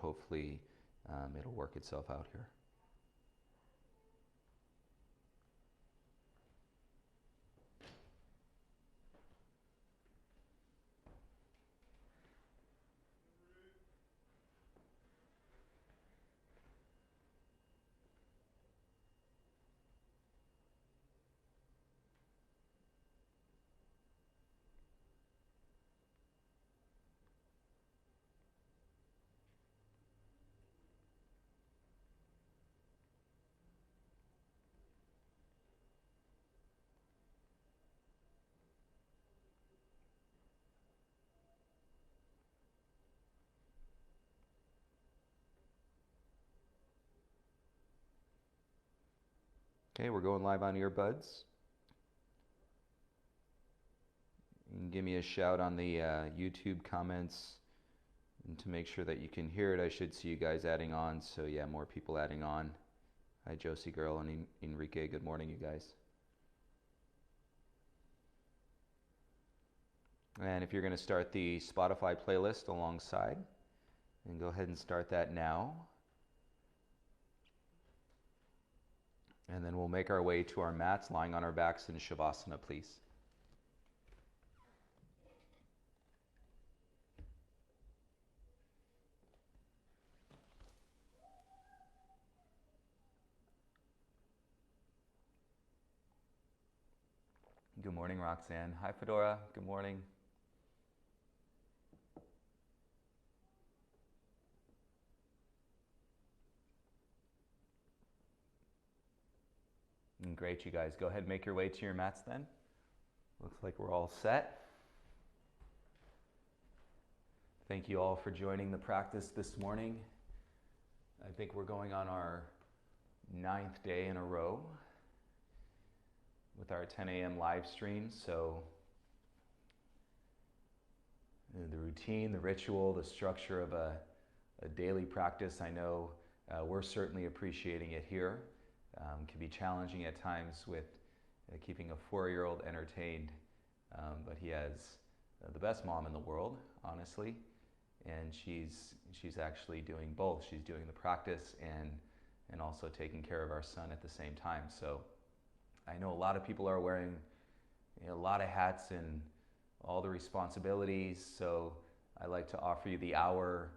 hopefully it'll work itself out here. Okay, we're going live on earbuds. You can give me a shout on the YouTube comments, and to make sure that you can hear it, I should see you guys adding on. So yeah, more people adding on. Hi Josie girl and Enrique, good morning you guys. And if you're going to start the Spotify playlist alongside, then go ahead and start that now. And then we'll make our way to our mats, lying on our backs in Shavasana, please. Good morning, Roxanne. Hi, Fedora. Good morning. Great, you guys. Go ahead and make your way to your mats then. Looks like we're all set. Thank you all for joining the practice this morning. I think we're going on our 9th day in a row with our 10 a.m. live stream. So the routine, the ritual, the structure of a daily practice, I know we're certainly appreciating it here. Can be challenging at times with keeping a 4-year-old entertained, but he has the best mom in the world, honestly, and she's actually doing both. She's doing the practice and also taking care of our son at the same time. So I know a lot of people are wearing a lot of hats and all the responsibilities, so I like to offer you the hour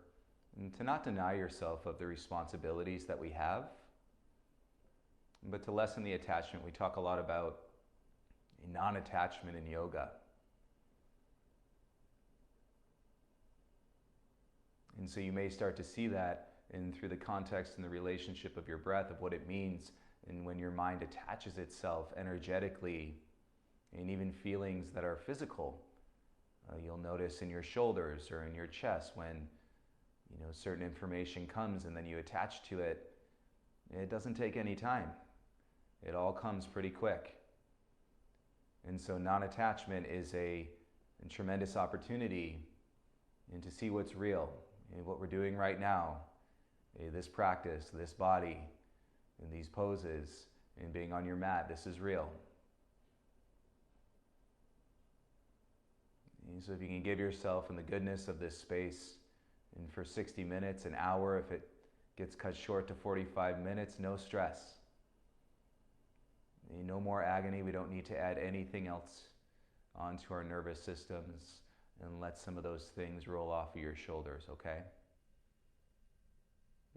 and to not deny yourself of the responsibilities that we have, but to lessen the attachment. We talk a lot about non-attachment in yoga. And so you may start to see that through the context and the relationship of your breath, of what it means, and when your mind attaches itself energetically, and even feelings that are physical. You'll notice in your shoulders or in your chest when certain information comes and then you attach to it. It doesn't take any time. It all comes pretty quick. And so non-attachment is a tremendous opportunity and to see what's real. And what we're doing right now, this practice, this body, and these poses, and being on your mat, this is real. And so if you can give yourself in the goodness of this space, and for 60 minutes, an hour, if it gets cut short to 45 minutes, no stress. No more agony. We don't need to add anything else onto our nervous systems, and let some of those things roll off of your shoulders, okay?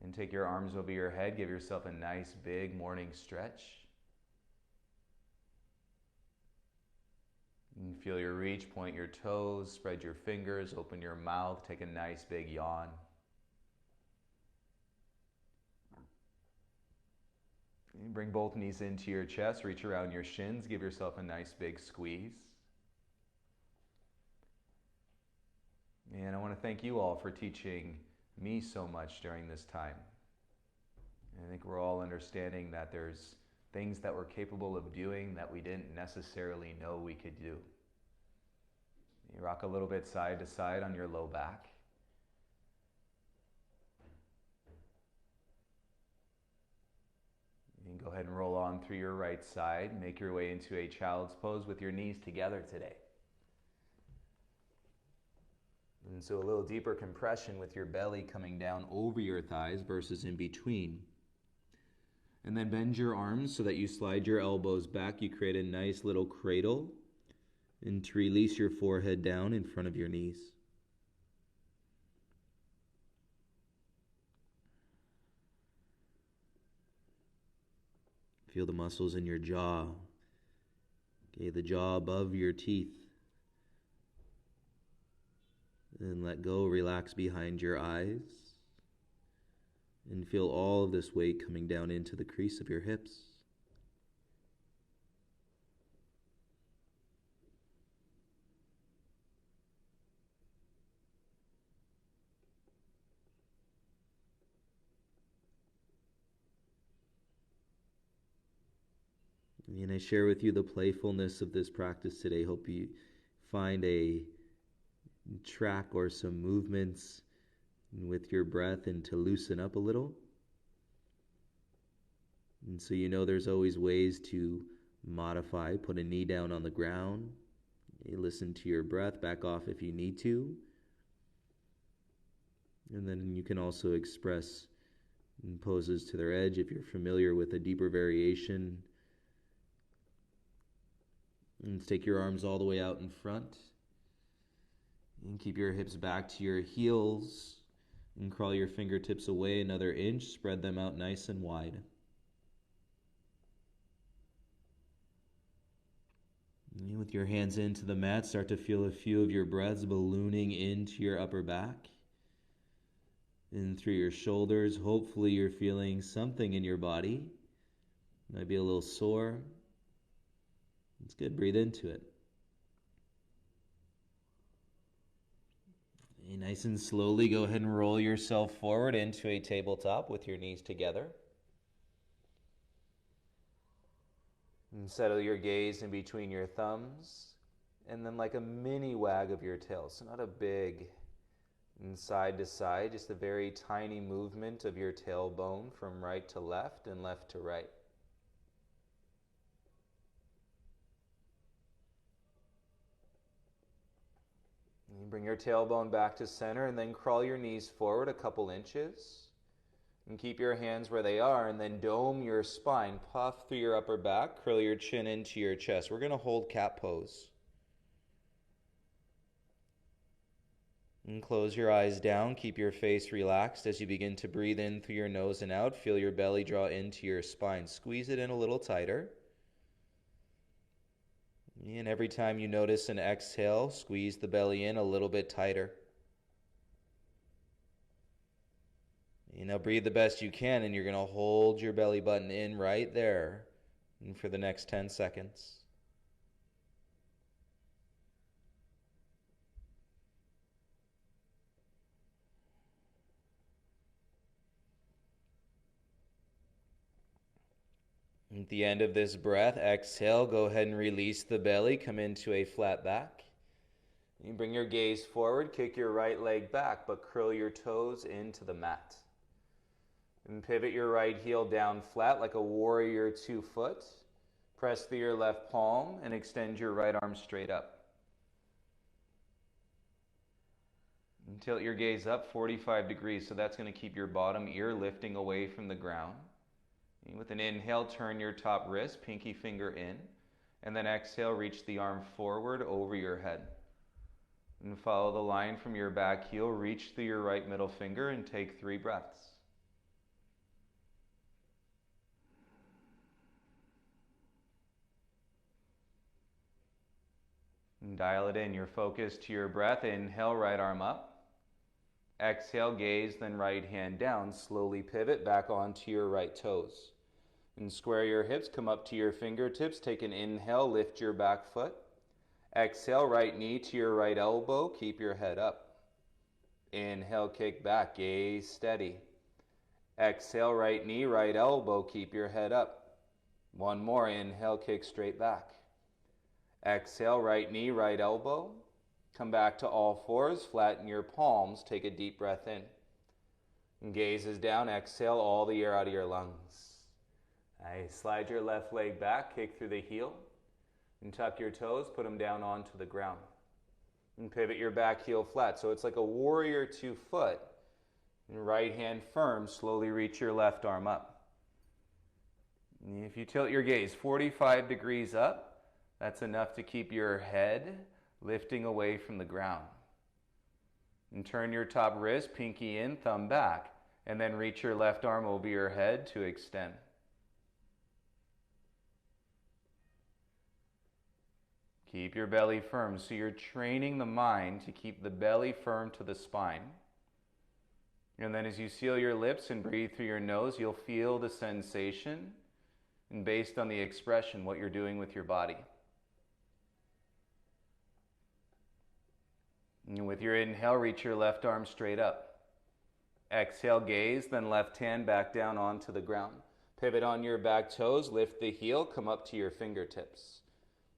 And take your arms over your head. Give yourself a nice big morning stretch. And feel your reach, point your toes, spread your fingers, open your mouth, take a nice big yawn. And bring both knees into your chest, reach around your shins, give yourself a nice big squeeze. And I want to thank you all for teaching me so much during this time. And I think we're all understanding that there's things that we're capable of doing that we didn't necessarily know we could do. You rock a little bit side to side on your low back. You can go ahead and roll on through your right side. Make your way into a child's pose with your knees together today. And so a little deeper compression with your belly coming down over your thighs versus in between. And then bend your arms so that you slide your elbows back. You create a nice little cradle. And to release your forehead down in front of your knees. Feel the muscles in your jaw. Okay, the jaw above your teeth. And let go, relax behind your eyes. And feel all of this weight coming down into the crease of your hips. And I share with you the playfulness of this practice today. Hope you find a track or some movements with your breath and to loosen up a little. And so you know there's always ways to modify. Put a knee down on the ground. Listen to your breath. Back off if you need to. And then you can also express poses to their edge if you're familiar with a deeper variation. And take your arms all the way out in front. And keep your hips back to your heels. And crawl your fingertips away another inch. Spread them out nice and wide. And with your hands into the mat, start to feel a few of your breaths ballooning into your upper back. And through your shoulders. Hopefully you're feeling something in your body. Might be a little sore. It's good. Breathe into it. And nice and slowly go ahead and roll yourself forward into a tabletop with your knees together. And settle your gaze in between your thumbs. And then like a mini wag of your tail. So not a big side to side, just a very tiny movement of your tailbone from right to left and left to right. You bring your tailbone back to center and then crawl your knees forward a couple inches. And keep your hands where they are and then dome your spine. Puff through your upper back, curl your chin into your chest. We're going to hold cat pose. And close your eyes down. Keep your face relaxed as you begin to breathe in through your nose and out. Feel your belly draw into your spine. Squeeze it in a little tighter. And every time you notice an exhale, squeeze the belly in a little bit tighter. Now breathe the best you can, and you're going to hold your belly button in right there for the next 10 seconds. At the end of this breath, exhale, go ahead and release the belly, come into a flat back. You bring your gaze forward, kick your right leg back, but curl your toes into the mat. And pivot your right heel down flat like a warrior 2 foot. Press through your left palm and extend your right arm straight up. And tilt your gaze up 45 degrees, so that's going to keep your bottom ear lifting away from the ground. With an inhale, turn your top wrist, pinky finger in, and then exhale, reach the arm forward over your head. And follow the line from your back heel, reach through your right middle finger, and take 3 breaths. And dial it in, your focus to your breath. Inhale, right arm up. Exhale, gaze, then right hand down. Slowly pivot back onto your right toes. And square your hips, come up to your fingertips. Take an inhale, lift your back foot. Exhale, right knee to your right elbow. Keep your head up. Inhale, kick back, gaze steady. Exhale, right knee, right elbow. Keep your head up. One more, inhale, kick straight back. Exhale, right knee, right elbow. Come back to all fours, flatten your palms. Take a deep breath in. And gaze is down, exhale all the air out of your lungs. Nice. Slide your left leg back, kick through the heel, and tuck your toes, put them down onto the ground. And pivot your back heel flat. So it's like a warrior 2 foot. And right hand firm, slowly reach your left arm up. And if you tilt your gaze 45 degrees up, that's enough to keep your head lifting away from the ground. And turn your top wrist, pinky in, thumb back, and then reach your left arm over your head to extend. Keep your belly firm, so you're training the mind to keep the belly firm to the spine. And then as you seal your lips and breathe through your nose, you'll feel the sensation, and based on the expression, what you're doing with your body. And with your inhale, reach your left arm straight up. Exhale, gaze, then left hand back down onto the ground. Pivot on your back toes, lift the heel, come up to your fingertips.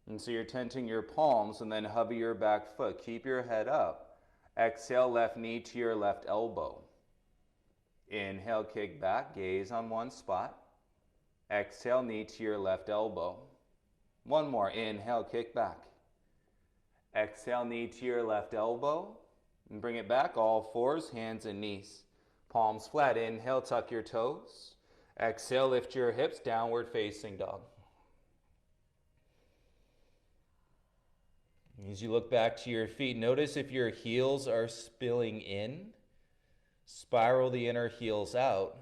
And so you're tenting your palms and then hover your back foot. Keep your head up. Exhale, left knee to your left elbow. Inhale, kick back, gaze on one spot. Exhale, knee to your left elbow. One more, inhale, kick back. Exhale, knee to your left elbow. And bring it back, all fours, hands and knees. Palms flat, inhale, tuck your toes. Exhale, lift your hips, downward facing dog. As you look back to your feet, notice if your heels are spilling in. Spiral the inner heels out.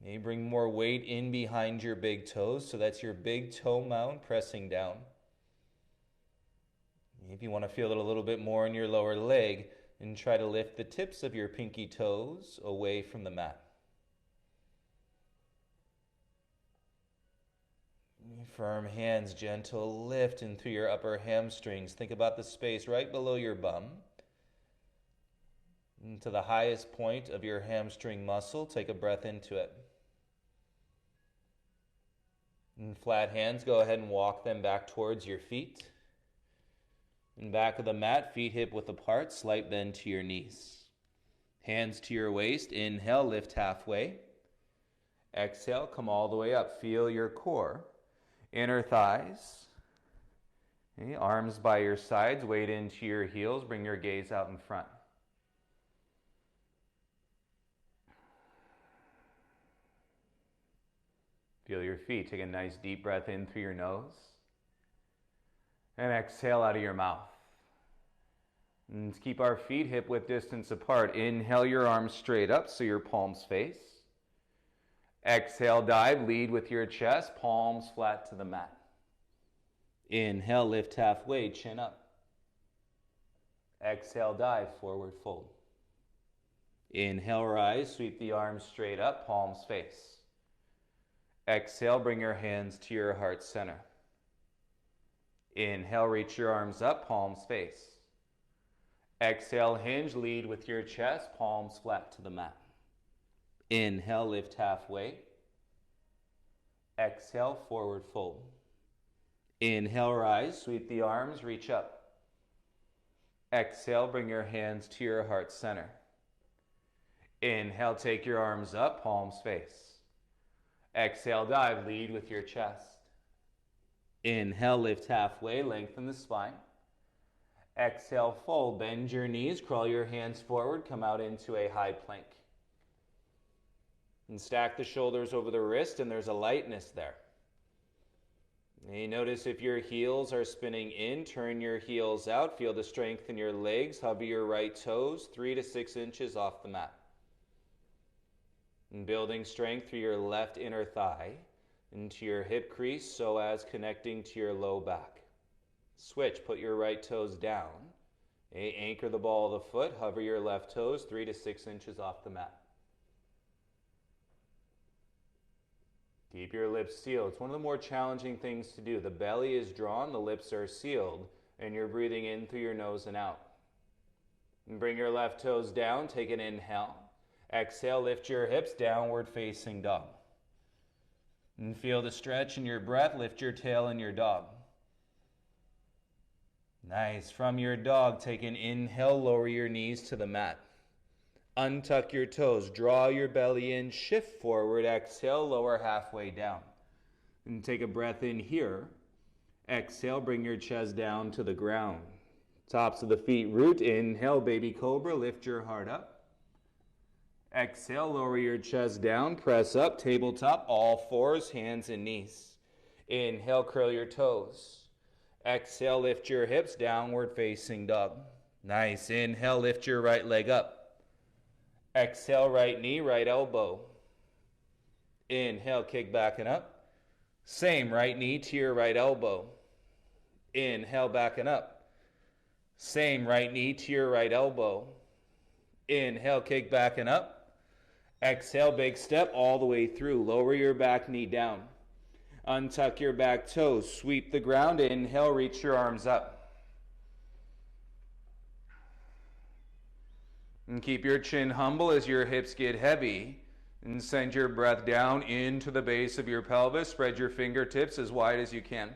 You bring more weight in behind your big toes, so that's your big toe mound pressing down. If you want to feel it a little bit more in your lower leg, and try to lift the tips of your pinky toes away from the mat. Firm hands, gentle lift in through your upper hamstrings. Think about the space right below your bum. And to the highest point of your hamstring muscle, take a breath into it. And flat hands, go ahead and walk them back towards your feet. And back of the mat, feet hip width apart, slight bend to your knees. Hands to your waist, inhale, lift halfway. Exhale, come all the way up. Feel your core. Inner thighs. Okay, arms by your sides, weight into your heels, bring your gaze out in front. Feel your feet. Take a nice deep breath in through your nose. And exhale out of your mouth. And keep our feet hip width distance apart. Inhale your arms straight up so your palms face. Exhale, dive, lead with your chest, palms flat to the mat. Inhale, lift halfway, chin up. Exhale, dive, forward fold. Inhale, rise, sweep the arms straight up, palms face. Exhale, bring your hands to your heart center. Inhale, reach your arms up, palms face. Exhale, hinge, lead with your chest, palms flat to the mat. Inhale, lift halfway. Exhale, forward fold. Inhale, rise, sweep the arms, reach up. Exhale, bring your hands to your heart center. Inhale, take your arms up, palms face. Exhale, dive, lead with your chest. Inhale, lift halfway, lengthen the spine. Exhale, fold, bend your knees, crawl your hands forward, come out into a high plank. And stack the shoulders over the wrist, and there's a lightness there. And you notice if your heels are spinning in, turn your heels out, feel the strength in your legs, hover your right toes 3 to 6 inches off the mat. And building strength through your left inner thigh into your hip crease so as connecting to your low back. Switch, put your right toes down. Anchor the ball of the foot, hover your left toes 3 to 6 inches off the mat. Keep your lips sealed. It's one of the more challenging things to do. The belly is drawn, the lips are sealed, and you're breathing in through your nose and out. And bring your left toes down, take an inhale. Exhale, lift your hips, downward facing dog. And feel the stretch in your breath, lift your tail in your dog. Nice. From your dog, take an inhale, lower your knees to the mat. Untuck your toes, draw your belly in, shift forward, exhale, lower halfway down. And take a breath in here. Exhale, bring your chest down to the ground. Tops of the feet root. Inhale, baby cobra, lift your heart up. Exhale, lower your chest down, press up, tabletop, all fours, hands and knees. Inhale, curl your toes. Exhale, lift your hips, downward facing dog. Nice. Inhale, lift your right leg up. Exhale, right knee, right elbow. Inhale, kick back and up. Same, right knee to your right elbow. Inhale, back and up. Same, right knee to your right elbow. Inhale, kick back and up. Exhale, big step all the way through. Lower your back knee down. Untuck your back toes. Sweep the ground. Inhale, reach your arms up. And keep your chin humble as your hips get heavy. And send your breath down into the base of your pelvis. Spread your fingertips as wide as you can.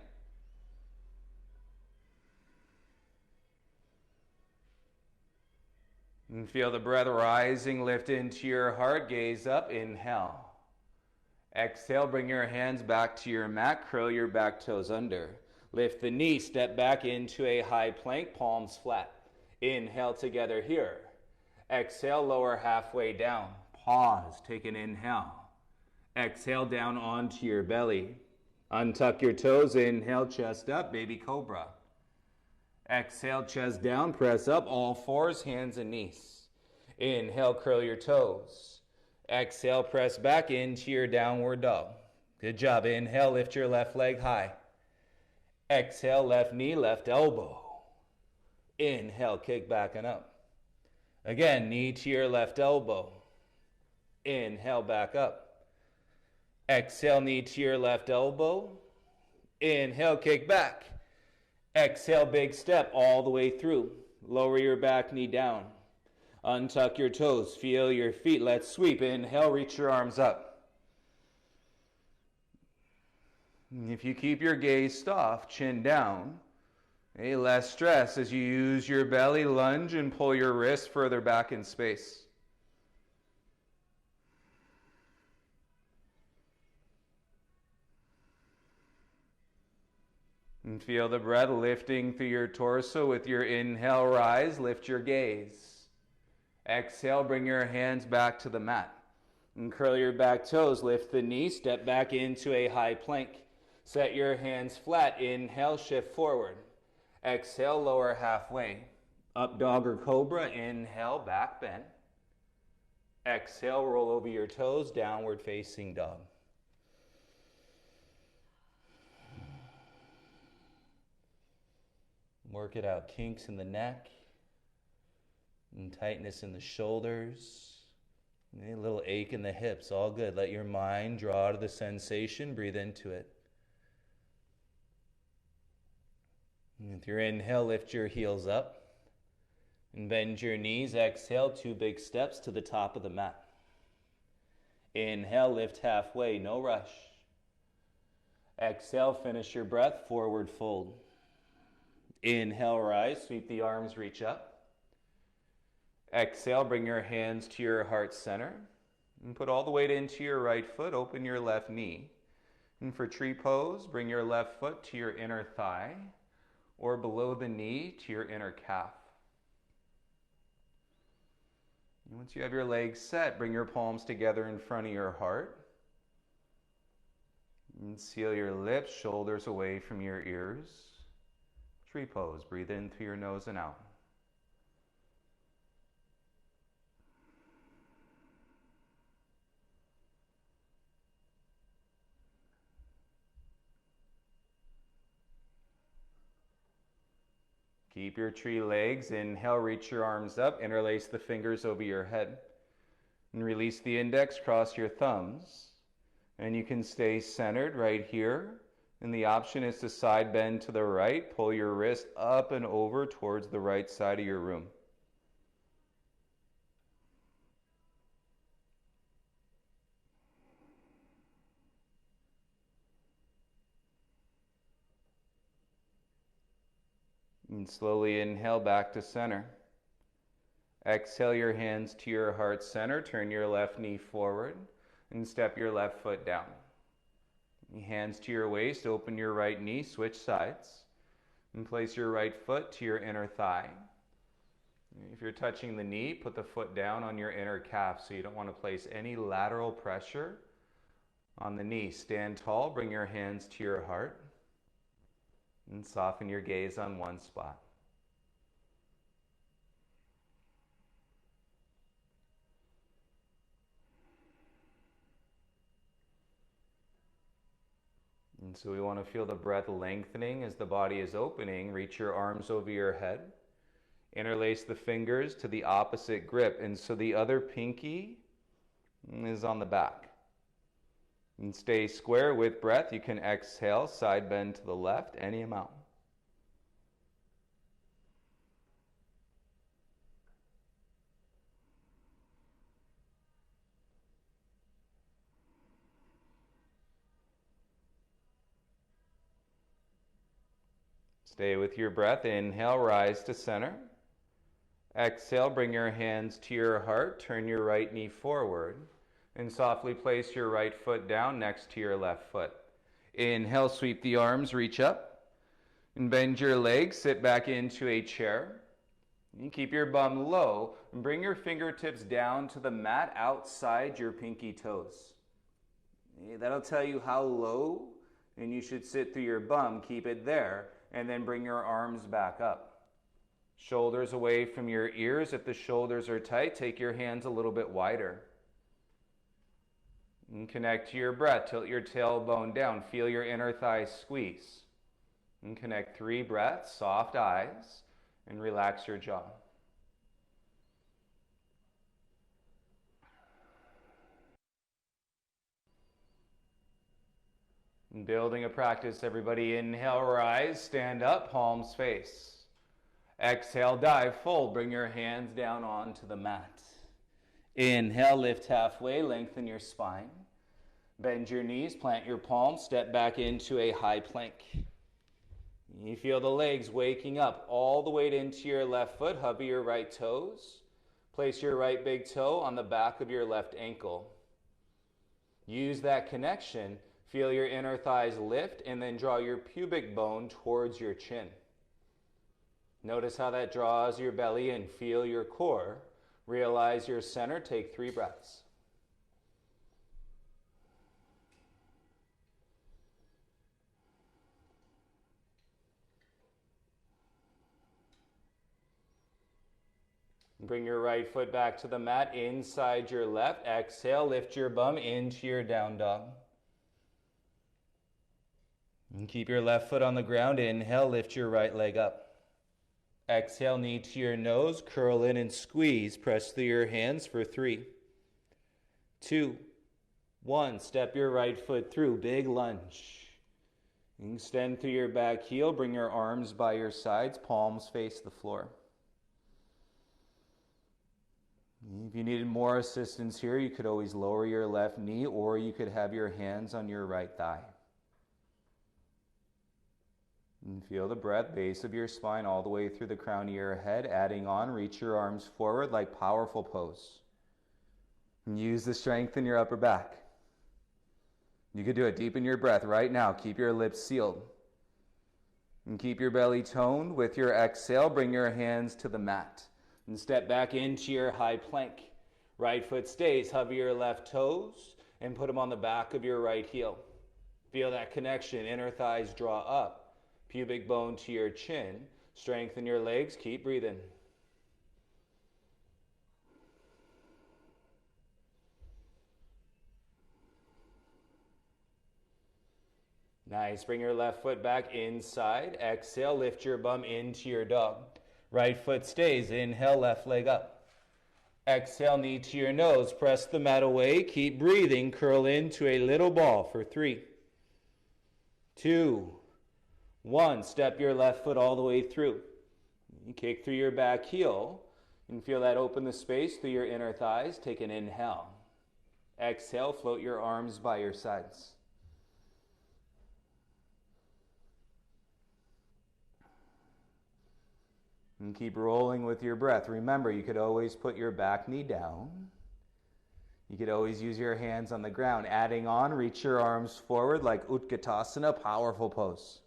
And feel the breath rising, lift into your heart, gaze up, inhale. Exhale, bring your hands back to your mat, curl your back toes under. Lift the knee, step back into a high plank, palms flat. Inhale together here. Exhale, lower halfway down. Pause, take an inhale. Exhale down onto your belly. Untuck your toes, inhale, chest up, baby cobra. Exhale, chest down, press up, all fours, hands and knees. Inhale, curl your toes. Exhale, press back into your downward dog. Good job. Inhale, lift your left leg high. Exhale, left knee, left elbow. Inhale, kick back and up. Again, knee to your left elbow. Inhale, back up. Exhale, knee to your left elbow. Inhale, kick back. Exhale, big step all the way through. Lower your back knee down. Untuck your toes. Feel your feet. Let's sweep. Inhale, reach your arms up. If you keep your gaze soft, chin down, less stress as you use your belly, lunge, and pull your wrists further back in space. And feel the breath lifting through your torso. With your inhale, rise, lift your gaze. Exhale, bring your hands back to the mat. And curl your back toes, lift the knee, step back into a high plank. Set your hands flat, inhale, shift forward. Exhale, lower halfway. Up dog or cobra, inhale, back bend. Exhale, roll over your toes, downward facing dog. Work it out. Kinks in the neck and tightness in the shoulders. A little ache in the hips. All good. Let your mind draw to the sensation. Breathe into it. And with your inhale, lift your heels up and bend your knees. Exhale, 2 big steps to the top of the mat. Inhale, lift halfway. No rush. Exhale, finish your breath. Forward fold. Inhale, rise, sweep the arms, reach up. Exhale, bring your hands to your heart center. And put all the weight into your right foot, open your left knee. And for tree pose, bring your left foot to your inner thigh, or below the knee to your inner calf. And once you have your legs set, bring your palms together in front of your heart. And seal your lips, shoulders away from your ears. Tree pose. Breathe in through your nose and out. Keep your tree legs. Inhale, reach your arms up. Interlace the fingers over your head. And release the index, cross your thumbs. And you can stay centered right here. And the option is to side bend to the right. Pull your wrist up and over towards the right side of your room. And slowly inhale back to center. Exhale your hands to your heart center. Turn your left knee forward and step your left foot down. Hands to your waist, open your right knee, switch sides. And place your right foot to your inner thigh. If you're touching the knee, put the foot down on your inner calf, so you don't want to place any lateral pressure on the knee. Stand tall, bring your hands to your heart, and soften your gaze on one spot. And so we want to feel the breath lengthening as the body is opening. Reach your arms over your head. Interlace the fingers to the opposite grip. And so the other pinky is on the back. And stay square with breath. You can exhale, side bend to the left, any amount. Stay with your breath. Inhale, rise to center. Exhale, bring your hands to your heart. Turn your right knee forward. And softly place your right foot down next to your left foot. Inhale, sweep the arms, reach up. And bend your legs, sit back into a chair. And keep your bum low. And bring your fingertips down to the mat outside your pinky toes. That'll tell you how low and you should sit through your bum. Keep it there. And then bring your arms back up. Shoulders away from your ears. If the shoulders are tight, take your hands a little bit wider. And connect to your breath. Tilt your tailbone down. Feel your inner thighs squeeze. And connect 3 breaths, soft eyes, and relax your jaw. And building a practice, everybody. Inhale, rise, stand up, palms face. Exhale, dive, fold. Bring your hands down onto the mat. Inhale, lift halfway, lengthen your spine. Bend your knees, plant your palms, step back into a high plank. You feel the legs waking up. All the weight into your left foot, hover your right toes. Place your right big toe on the back of your left ankle. Use that connection. Feel your inner thighs lift and then draw your pubic bone towards your chin. Notice how that draws your belly in. Feel your core. Realize your center. Take 3 breaths. Bring your right foot back to the mat inside your left. Exhale, lift your bum into your down dog. And keep your left foot on the ground. Inhale, lift your right leg up. Exhale, knee to your nose, curl in and squeeze. Press through your hands for 3, 2, 1. Step your right foot through, big lunge. Extend through your back heel, bring your arms by your sides, palms face the floor. If you needed more assistance here, you could always lower your left knee, or you could have your hands on your right thigh. And feel the breath, base of your spine all the way through the crown of your head. Adding on, reach your arms forward like powerful pose. And use the strength in your upper back. You could do it. Deepen your breath right now. Keep your lips sealed. And keep your belly toned. With your exhale, bring your hands to the mat. And step back into your high plank. Right foot stays. Hover your left toes and put them on the back of your right heel. Feel that connection. Inner thighs draw up. Pubic bone to your chin. Strengthen your legs. Keep breathing. Nice. Bring your left foot back inside. Exhale. Lift your bum into your dog. Right foot stays. Inhale. Left leg up. Exhale. Knee to your nose. Press the mat away. Keep breathing. Curl into a little ball for 3, 2, 1. Step your left foot all the way through. You kick through your back heel and feel that open the space through your inner thighs. Take an inhale. Exhale, float your arms by your sides. And keep rolling with your breath. Remember, you could always put your back knee down. You could always use your hands on the ground. Adding on, reach your arms forward like Utkatasana, powerful pose.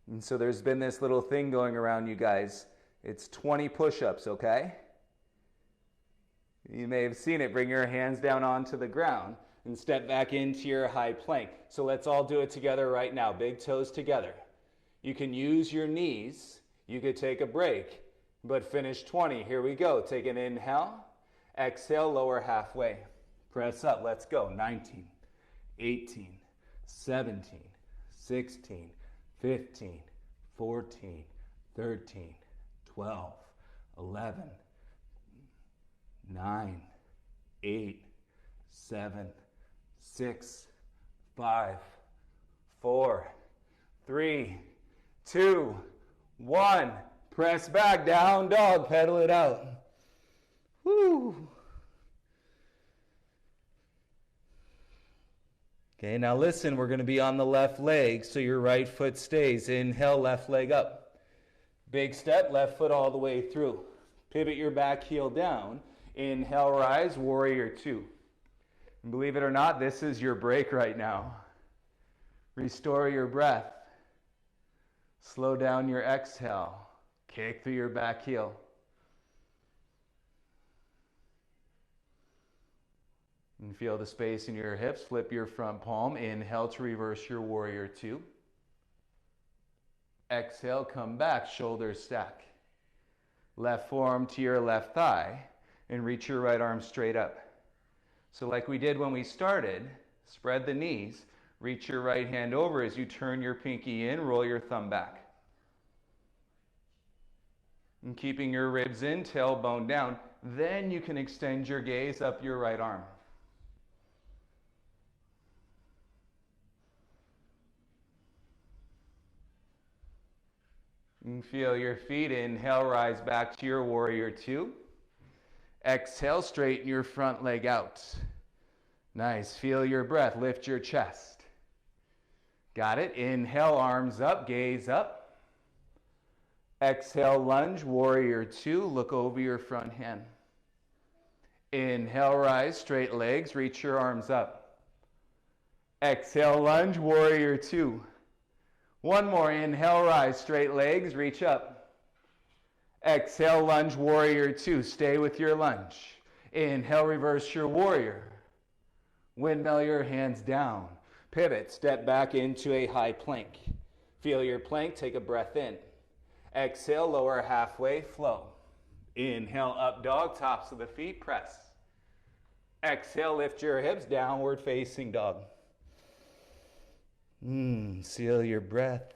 And so there's been this little thing going around, you guys. It's 20 push-ups, okay? You may have seen it. Bring your hands down onto the ground and step back into your high plank. So let's all do it together right now. Big toes together. You can use your knees. You could take a break, but finish 20. Here we go. Take an inhale. Exhale, lower halfway. Press up. Let's go. 19, 18, 17, 16, 15, 14, 13, 12, 11, 9, 8, 7, 6, 5, 4, 3, 2, 1. Press back, down dog, pedal it out. Woo. Okay, now listen, we're going to be on the left leg, so your right foot stays. Inhale, left leg up. Big step, left foot all the way through. Pivot your back heel down. Inhale, rise, warrior two. And believe it or not, this is your break right now. Restore your breath. Slow down your exhale. Kick through your back heel. And feel the space in your hips. Flip your front palm. Inhale to reverse your warrior two. Exhale, come back, shoulders stack. Left forearm to your left thigh and reach your right arm straight up. So like we did when we started, spread the knees, reach your right hand over as you turn your pinky in, roll your thumb back. And keeping your ribs in, tailbone down, then you can extend your gaze up your right arm. And feel your feet. Inhale, rise back to your warrior two. Exhale, straighten your front leg out. Nice. Feel your breath. Lift your chest. Got it. Inhale, arms up, gaze up. Exhale, lunge, warrior two. Look over your front hand. Inhale, rise, straight legs, reach your arms up. Exhale, lunge, warrior two. One more. Inhale, rise, straight legs, reach up. Exhale, lunge, warrior two. Stay with your lunge. Inhale, reverse your warrior. Windmill your hands down. Pivot, step back into a high plank. Feel your plank, take a breath in. Exhale, lower halfway, flow. Inhale, up dog, tops of the feet, press. Exhale, lift your hips, downward facing dog. Seal your breath,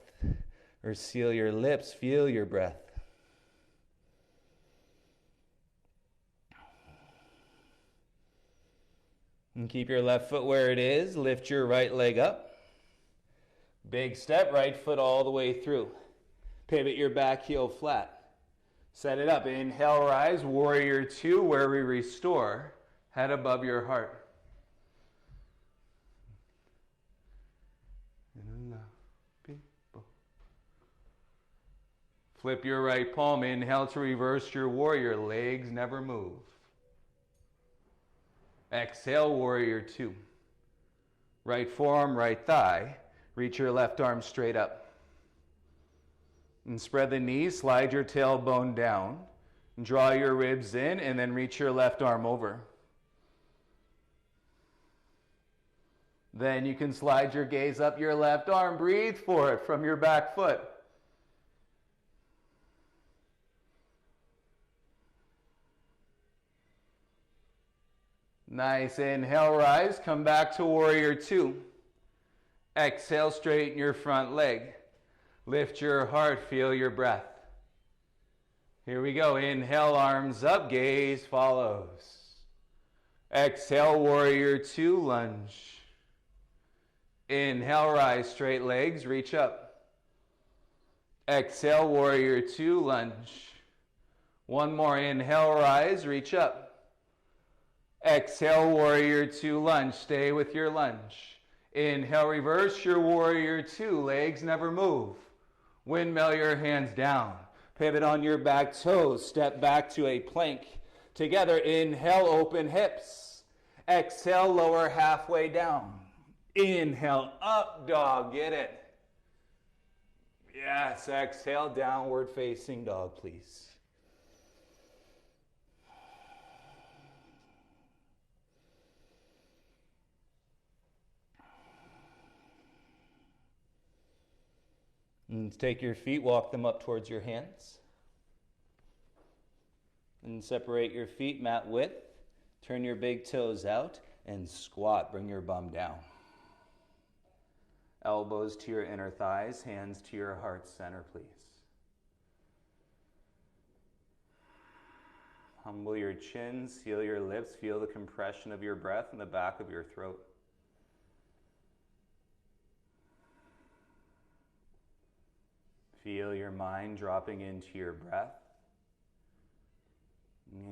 or seal your lips, feel your breath. And keep your left foot where it is, lift your right leg up. Big step, right foot all the way through. Pivot your back heel flat. Set it up, inhale, rise, warrior two, where we restore, head above your heart. Flip your right palm, inhale to reverse your warrior, legs never move. Exhale, warrior two. Right forearm, right thigh, reach your left arm straight up. And spread the knees, slide your tailbone down, draw your ribs in, and then reach your left arm over. Then you can slide your gaze up your left arm, breathe for it from your back foot. Nice. Inhale, rise. Come back to warrior two. Exhale, straighten your front leg. Lift your heart. Feel your breath. Here we go. Inhale, arms up. Gaze follows. Exhale, warrior two. Lunge. Inhale, rise. Straight legs. Reach up. Exhale, warrior two. Lunge. One more. Inhale, rise. Reach up. Exhale, warrior two, lunge. Stay with your lunge. Inhale, reverse your warrior two. Legs never move. Windmill your hands down. Pivot on your back toes. Step back to a plank. Together, inhale, open hips. Exhale, lower halfway down. Inhale, up dog. Get it. Yes, exhale, downward facing dog, please. And take your feet, walk them up towards your hands. And separate your feet mat width. Turn your big toes out and squat. Bring your bum down. Elbows to your inner thighs, hands to your heart center, please. Humble your chin, seal your lips, feel the compression of your breath in the back of your throat. Feel your mind dropping into your breath.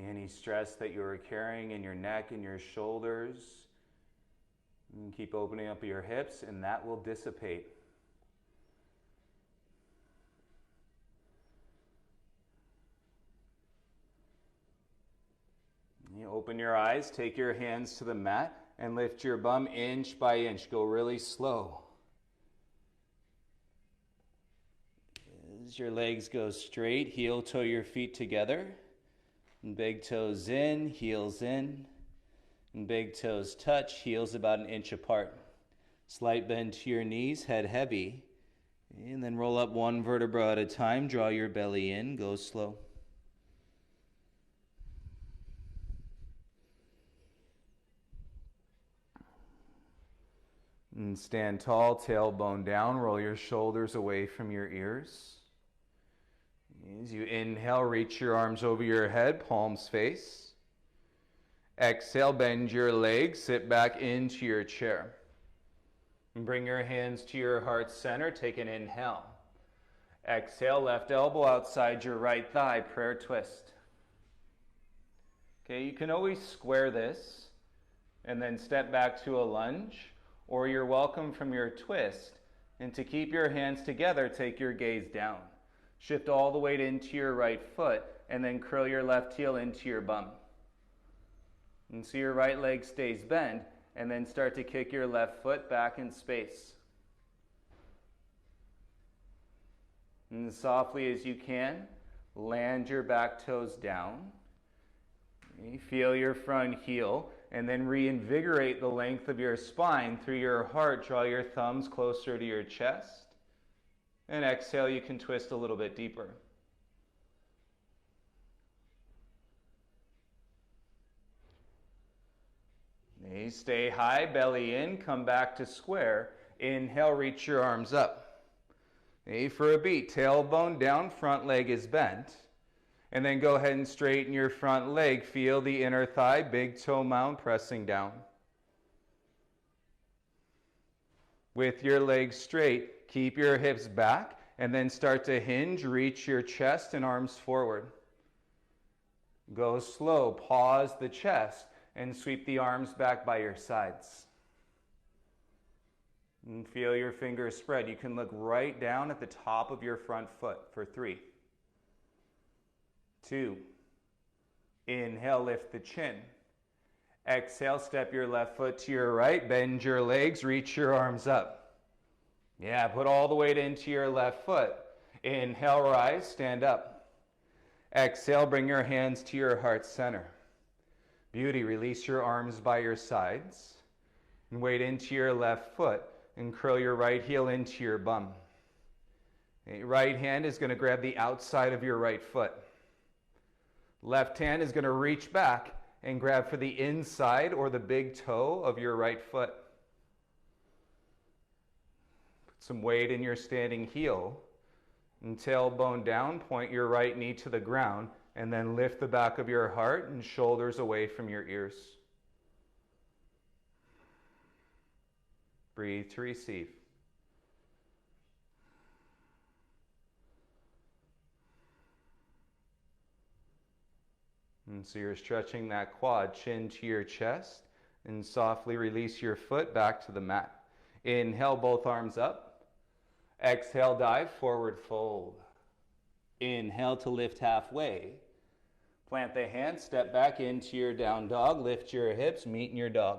Any stress that you are carrying in your neck and your shoulders, and keep opening up your hips, and that will dissipate. You open your eyes, take your hands to the mat, and lift your bum inch by inch. Go really slow. As your legs go straight, heel toe your feet together. And big toes in, heels in. And big toes touch, heels about an inch apart. Slight bend to your knees, head heavy. And then roll up one vertebra at a time. Draw your belly in, go slow. And stand tall, tailbone down. Roll your shoulders away from your ears. As you inhale, reach your arms over your head, palms face. Exhale, bend your legs, sit back into your chair. And bring your hands to your heart center, take an inhale. Exhale, left elbow outside your right thigh, prayer twist. Okay, you can always square this and then step back to a lunge, or you're welcome from your twist. And to keep your hands together, take your gaze down. Shift all the weight into your right foot, and then curl your left heel into your bum. And so your right leg stays bent, and then start to kick your left foot back in space. And as softly as you can, land your back toes down. You feel your front heel, and then reinvigorate the length of your spine through your heart. Draw your thumbs closer to your chest. And exhale, you can twist a little bit deeper. Knees stay high, belly in, come back to square. Inhale, reach your arms up. For a beat, tailbone down, front leg is bent. And then go ahead and straighten your front leg. Feel the inner thigh, big toe mound pressing down. With your legs straight, keep your hips back, and then start to hinge, reach your chest and arms forward. Go slow, pause the chest, and sweep the arms back by your sides. And feel your fingers spread. You can look right down at the top of your front foot for 3, 2. Inhale, lift the chin. Exhale, step your left foot to your right, bend your legs, reach your arms up. Yeah, put all the weight into your left foot. Inhale, rise, stand up. Exhale, bring your hands to your heart center. Beauty, release your arms by your sides. And weight into your left foot and curl your right heel into your bum. Your right hand is going to grab the outside of your right foot. Left hand is going to reach back and grab for the inside or the big toe of your right foot. Put some weight in your standing heel. And tailbone down, point your right knee to the ground, and then lift the back of your heart and shoulders away from your ears. Breathe to receive. And so you're stretching that quad, chin to your chest, and softly release your foot back to the mat. Inhale, both arms up. Exhale, dive, forward fold. Inhale to lift halfway. Plant the hands, step back into your down dog, lift your hips, meet in your dog.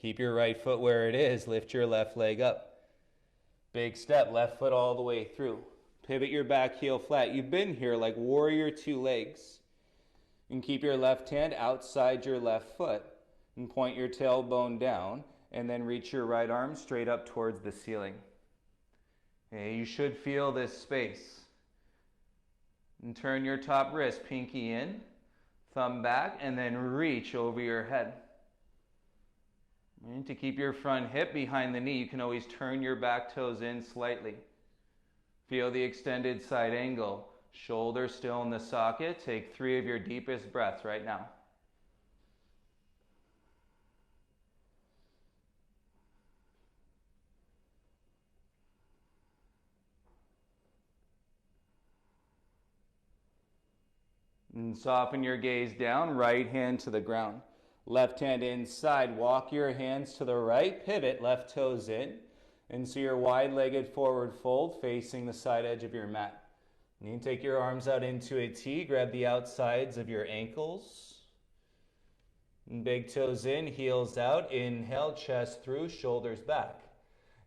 Keep your right foot where it is. Lift your left leg up. Big step, left foot all the way through. Pivot your back heel flat. You've been here like warrior two legs. And keep your left hand outside your left foot. And point your tailbone down. And then reach your right arm straight up towards the ceiling. Okay, you should feel this space. And turn your top wrist, pinky in, thumb back, and then reach over your head. And to keep your front hip behind the knee, you can always turn your back toes in slightly. Feel the extended side angle. Shoulder still in the socket. Take 3 of your deepest breaths right now. And soften your gaze down, right hand to the ground. Left hand inside, walk your hands to the right, pivot, left toes in. And so your wide-legged forward fold facing the side edge of your mat. And you can take your arms out into a T, grab the outsides of your ankles. And big toes in, heels out, inhale, chest through, shoulders back.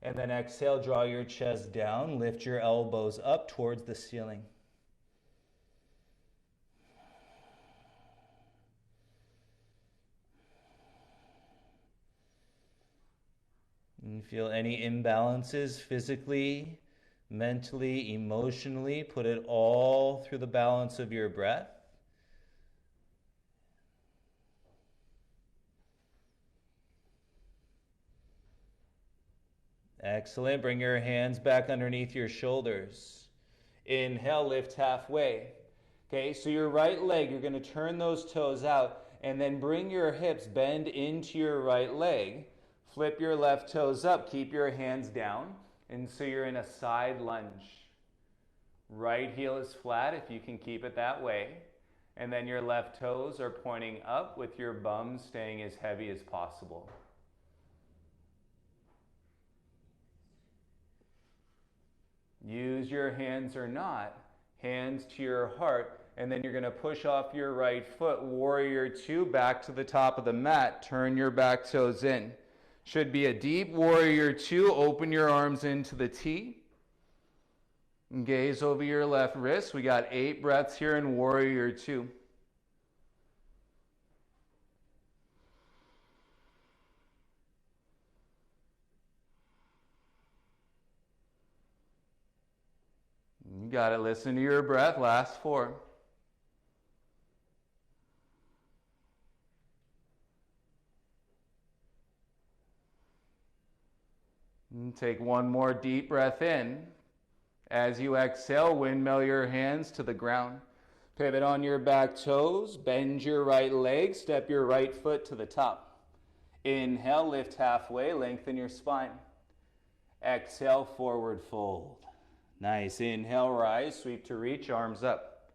And then exhale, draw your chest down, lift your elbows up towards the ceiling. And feel any imbalances physically, mentally, emotionally. Put it all through the balance of your breath. Excellent. Bring your hands back underneath your shoulders. Inhale, lift halfway. Okay, so your right leg, you're going to turn those toes out and then bring your hips, bend into your right leg. Flip your left toes up, keep your hands down, and so you're in a side lunge. Right heel is flat if you can keep it that way, and then your left toes are pointing up with your bum staying as heavy as possible. Use your hands or not, hands to your heart, and then you're going to push off your right foot, warrior two, back to the top of the mat, turn your back toes in. Should be a deep warrior two. Open your arms into the T. And gaze over your left wrist. We got 8 breaths here in warrior two. You got to listen to your breath. Last 4. And take one more deep breath in. As you exhale, windmill your hands to the ground. Pivot on your back toes, bend your right leg, step your right foot to the top. Inhale, lift halfway, lengthen your spine. Exhale, forward fold. Nice. Inhale, rise, sweep to reach, arms up.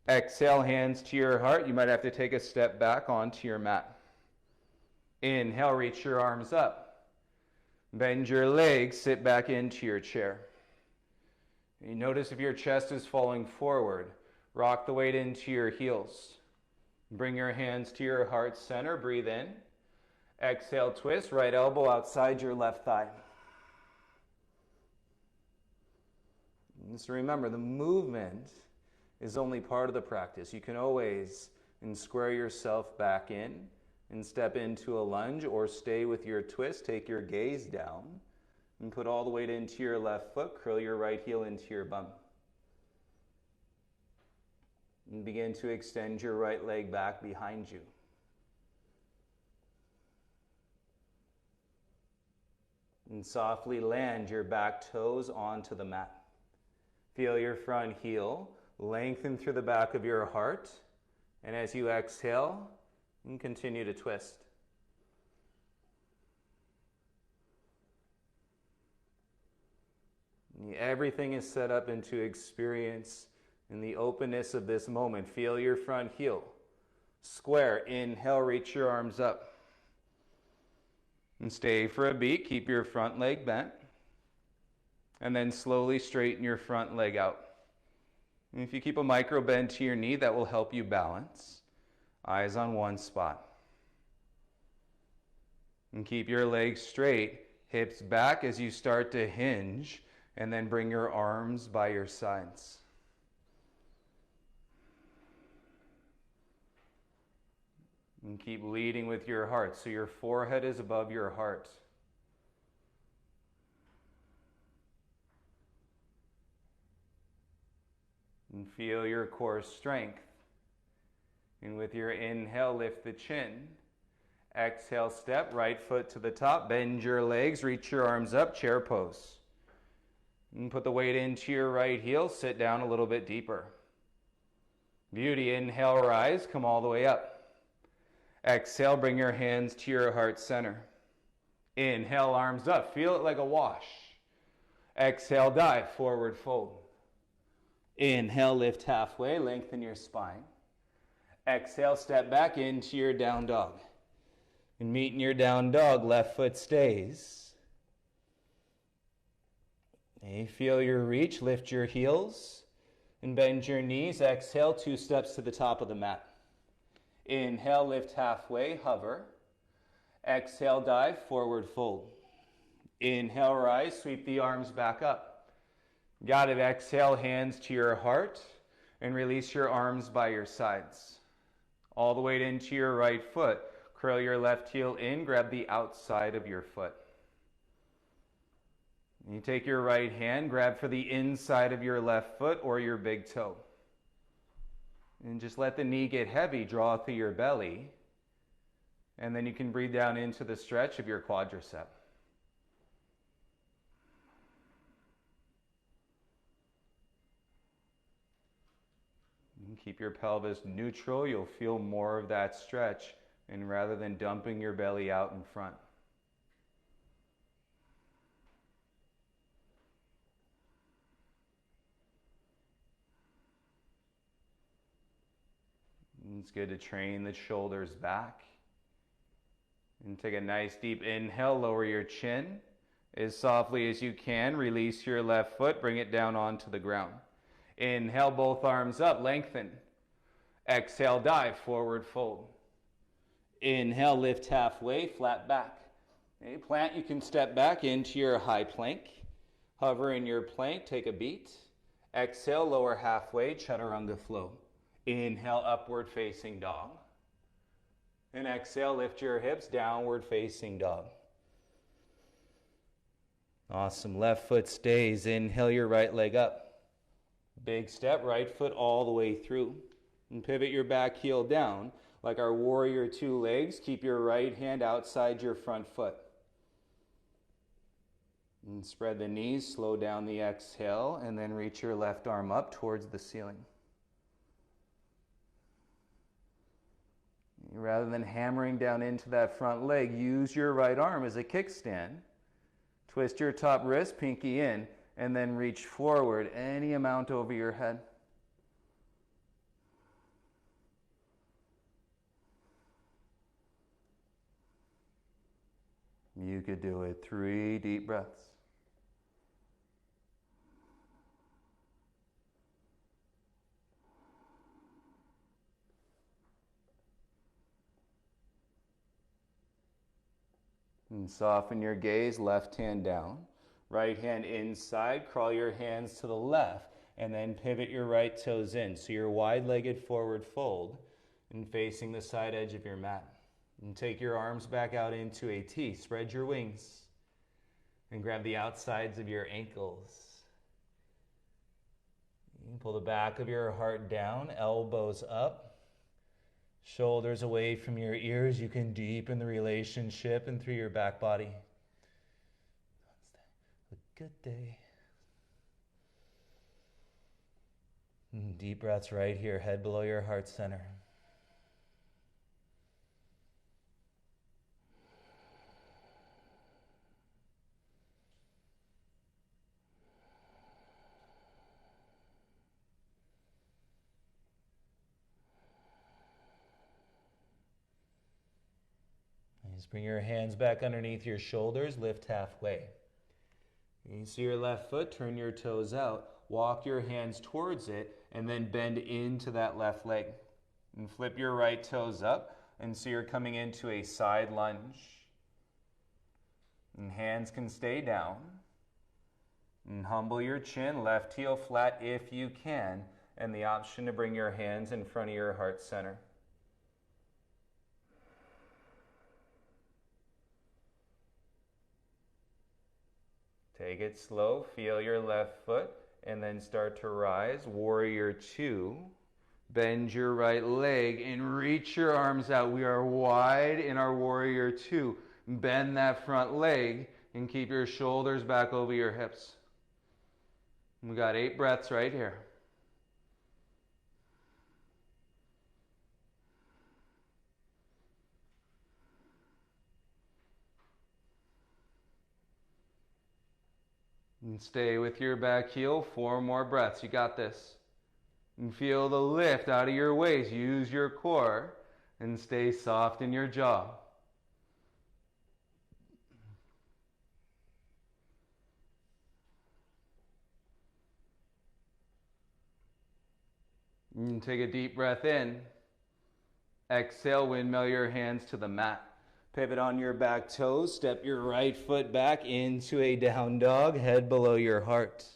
Exhale, hands to your heart. You might have to take a step back onto your mat. Inhale, reach your arms up. Bend your legs, sit back into your chair. You notice if your chest is falling forward, rock the weight into your heels. Bring your hands to your heart center, breathe in. Exhale, twist, right elbow outside your left thigh. And just remember, the movement is only part of the practice. You can always square yourself back in and step into a lunge, or stay with your twist, take your gaze down, and put all the weight into your left foot, curl your right heel into your bum. And begin to extend your right leg back behind you. And softly land your back toes onto the mat. Feel your front heel lengthen through the back of your heart, and as you exhale, and continue to twist. Everything is set up into experience in the openness of this moment. Feel your front heel. Square. Inhale, reach your arms up. And stay for a beat. Keep your front leg bent. And then slowly straighten your front leg out. And if you keep a micro bend to your knee, that will help you balance. Eyes on one spot. And keep your legs straight, hips back as you start to hinge, and then bring your arms by your sides. And keep leading with your heart, so your forehead is above your heart. And feel your core strength. And with your inhale, lift the chin. Exhale, step, right foot to the top, bend your legs, reach your arms up, chair pose. And put the weight into your right heel, sit down a little bit deeper. Beauty, inhale, rise, come all the way up. Exhale, bring your hands to your heart center. Inhale, arms up, feel it like a wash. Exhale, dive, forward fold. Inhale, lift halfway, lengthen your spine. Exhale, step back into your down dog. And meet in your down dog, left foot stays. And you feel your reach, lift your heels and bend your knees. Exhale, 2 steps to the top of the mat. Inhale, lift halfway, hover. Exhale, dive, forward fold. Inhale, rise, sweep the arms back up. Got it, exhale, hands to your heart and release your arms by your sides. All the way into your right foot. Curl your left heel in, grab the outside of your foot. You take your right hand, grab for the inside of your left foot or your big toe. And just let the knee get heavy, draw through your belly. And then you can breathe down into the stretch of your quadricep. And keep your pelvis neutral, you'll feel more of that stretch, and rather than dumping your belly out in front. It's good to train the shoulders back. And take a nice deep inhale, lower your chin. As softly as you can, release your left foot, bring it down onto the ground. Inhale, both arms up, lengthen. Exhale, dive, forward fold. Inhale, lift halfway, flat back. Okay, plant, you can step back into your high plank. Hover in your plank, take a beat. Exhale, lower halfway, chaturanga flow. Inhale, upward facing dog. And exhale, lift your hips, downward facing dog. Awesome, left foot stays. Inhale your right leg up. Big step, right foot all the way through. And pivot your back heel down. Like our warrior 2 legs, keep your right hand outside your front foot. And spread the knees, slow down the exhale, and then reach your left arm up towards the ceiling. Rather than hammering down into that front leg, use your right arm as a kickstand. Twist your top wrist, pinky in, and then reach forward any amount over your head. You could do it. 3 deep breaths. And soften your gaze, left hand down, right hand inside, crawl your hands to the left, and then pivot your right toes in. So you're wide-legged forward fold and facing the side edge of your mat. And take your arms back out into a T. Spread your wings and grab the outsides of your ankles. You can pull the back of your heart down, elbows up, shoulders away from your ears. You can deepen the relationship and through your back body. A good day. And deep breaths right here, head below your heart center. Just bring your hands back underneath your shoulders, lift halfway. You see your left foot, turn your toes out, walk your hands towards it, and then bend into that left leg. And flip your right toes up, and so you're coming into a side lunge. And hands can stay down. And humble your chin, left heel flat if you can, and the option to bring your hands in front of your heart center. Take it slow, feel your left foot, and then start to rise. Warrior two. Bend your right leg and reach your arms out. We are wide in our warrior two. Bend that front leg and keep your shoulders back over your hips. We got 8 breaths right here. And stay with your back heel, 4 more breaths. You got this. And feel the lift out of your waist. Use your core and stay soft in your jaw. And take a deep breath in. Exhale, windmill your hands to the mat. Pivot on your back toes. Step your right foot back into a down dog, head below your heart.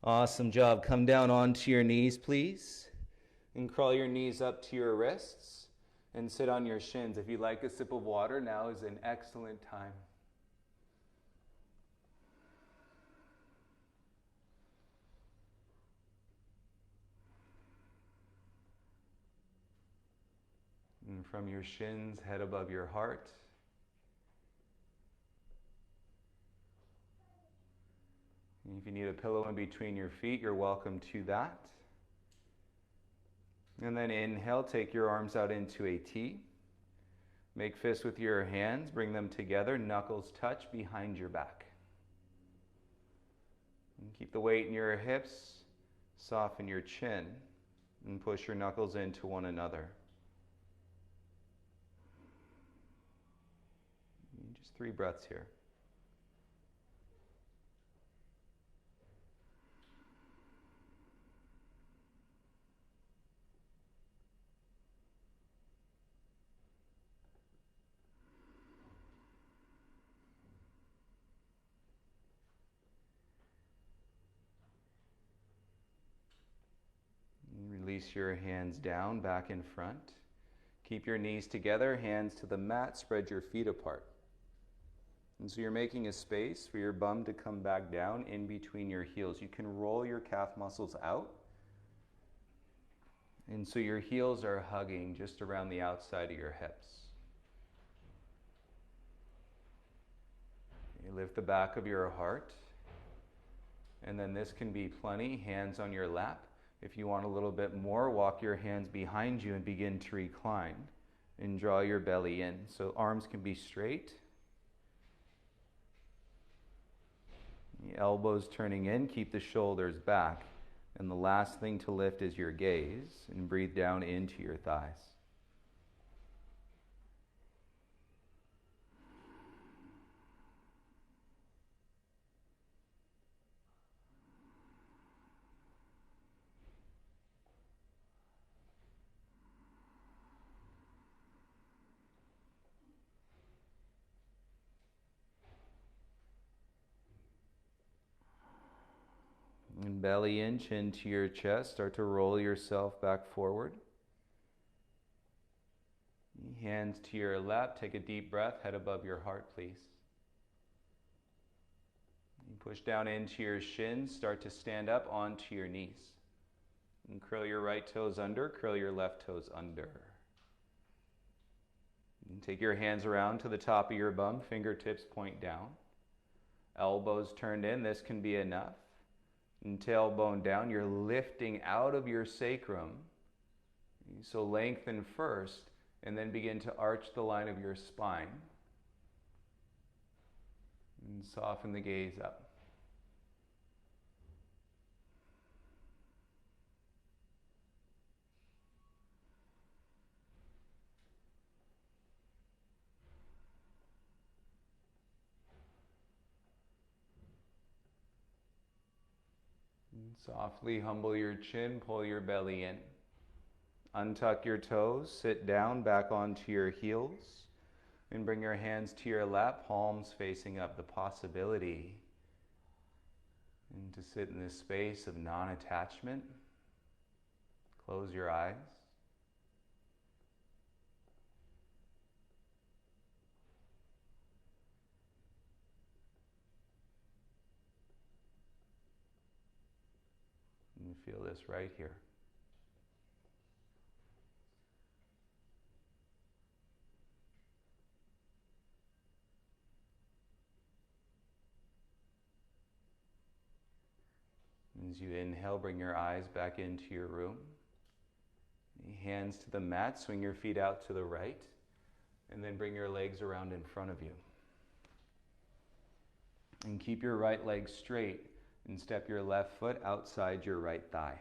Awesome job. Come down onto your knees, please. And crawl your knees up to your wrists and sit on your shins. If you'd like a sip of water, now is an excellent time. And from your shins, head above your heart. And if you need a pillow in between your feet, you're welcome to that. And then inhale, take your arms out into a T. Make fists with your hands, bring them together, knuckles touch behind your back. And keep the weight in your hips, soften your chin, and push your knuckles into one another. 3 breaths here. Release your hands down, back in front. Keep your knees together, hands to the mat, spread your feet apart. And so you're making a space for your bum to come back down in between your heels. You can roll your calf muscles out. And so your heels are hugging just around the outside of your hips. You lift the back of your heart. And then this can be plenty, hands on your lap. If you want a little bit more, walk your hands behind you and begin to recline. And draw your belly in. So arms can be straight. The elbows turning in, keep the shoulders back. And the last thing to lift is your gaze, and breathe down into your thighs. And belly in, chin to your chest. Start to roll yourself back forward. Hands to your lap. Take a deep breath. Head above your heart, please. You push down into your shins. Start to stand up onto your knees. And curl your right toes under. Curl your left toes under. And take your hands around to the top of your bum. Fingertips point down. Elbows turned in. This can be enough. And tailbone down, you're lifting out of your sacrum. So lengthen first, and then begin to arch the line of your spine. And soften the gaze up. Softly humble your chin, pull your belly in. Untuck your toes, sit down, back onto your heels. And bring your hands to your lap, palms facing up. The possibility and to sit in this space of non-attachment. Close your eyes. And feel this right here. As you inhale, bring your eyes back into your room. Hands to the mat, swing your feet out to the right, and then bring your legs around in front of you. And keep your right leg straight and step your left foot outside your right thigh.